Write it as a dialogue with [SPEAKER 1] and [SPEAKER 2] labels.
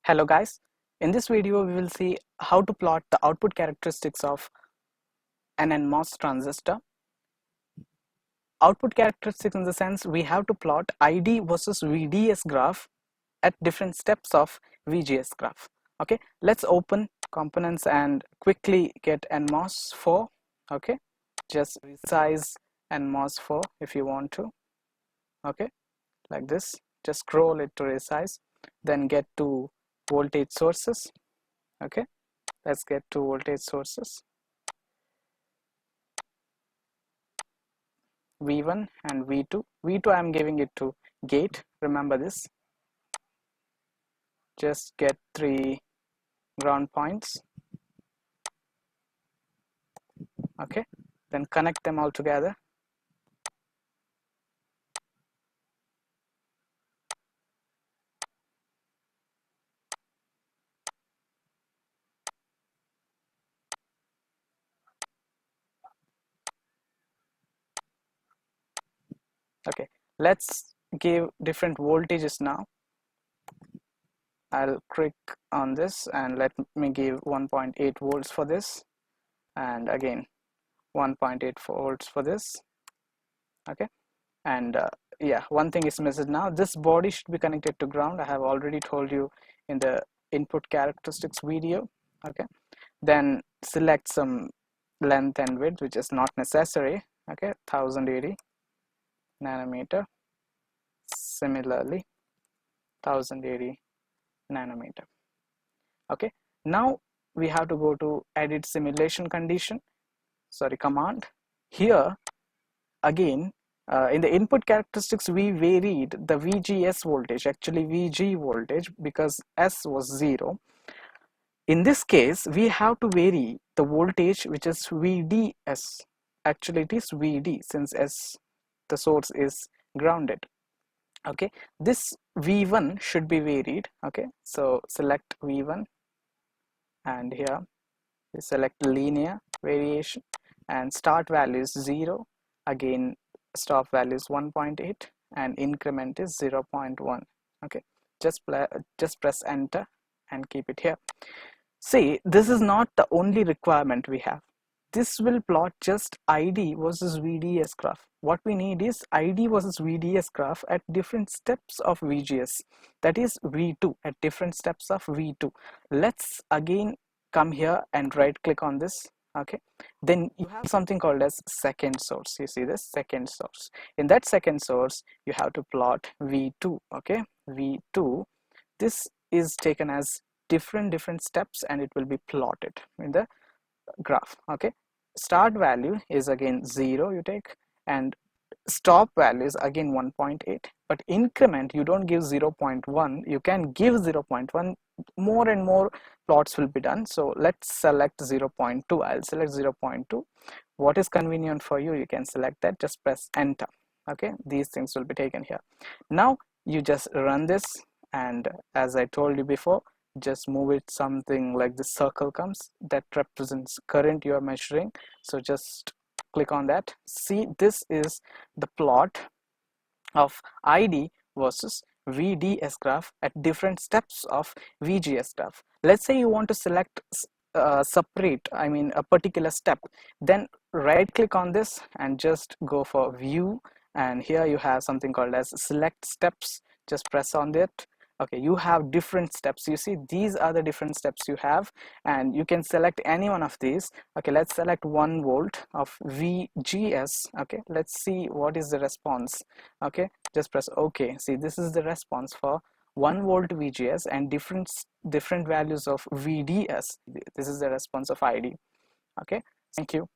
[SPEAKER 1] Hello guys, in this video we will see how to plot the output characteristics of an NMOS transistor. Output characteristics in the sense we have to plot ID versus VDS graph at different steps of VGS graph. Okay, let's open components and quickly get NMOS 4. Okay, just resize NMOS 4 if you want to. Okay, like this, just scroll it to resize, then get to voltage sources. Okay, let's get to voltage sources, V1 and V2. V2 I'm giving it to gate, remember this. Just get 3 ground points. Okay, then connect them all together. Okay, let's give different voltages now. I'll click on this and let me give 1.8 volts for this, and again 1.8 volts for this. Okay, and yeah, one thing is missing now. This body should be connected to ground. I have already told you in the input characteristics video. Okay, then select some length and width, which is not necessary. Okay, 1080 nanometer, similarly 1080 nanometer. Okay, now we have to go to edit simulation condition, command. Here again, in the input characteristics we varied the VGS voltage, actually VG voltage, because S was 0. In this case we have to vary the voltage, which is VDS. Actually it is VD since S, the source, is grounded. Okay, this V1 should be varied. Okay, so select V1 and here we select linear variation and start value is 0, again stop value is 1.8 and increment is 0.1. Okay, just press enter and keep it here. See, this is not the only requirement we have. This will plot just ID versus VDS graph. What we need is ID versus VDS graph at different steps of VGS, that is V2, at different steps of V2. Let's again come here and right click on this. Okay, then you have something called as second source. You see this second source. In that second source you have to plot V2. Okay, V2, this is taken as different steps and it will be plotted in the graph. Okay, start value is again 0 you take, and stop value is again 1.8, but increment you don't give 0.1, you can give 0.1. more and more plots will be done, so let's select 0.2. I'll select 0.2. what is convenient for you, you can select that, just press enter. Okay, these things will be taken here. Now you just run this, and as I told you before, just move it something like the circle comes, that represents current you are measuring. So just click on that. See, this is the plot of ID versus VDS graph at different steps of VGS graph. Let's say you want to select separate, I mean a particular step, then right click on this and just go for view, and here you have something called as select steps. Just press on that. Okay, you have different steps. You see, these are the different steps you have, and you can select any one of these. Okay, let's select 1 volt of VGS. Okay, let's see what is the response. Okay, just press OK. See, this is the response for 1 volt VGS and different values of VDS. This is the response of ID. Okay, thank you.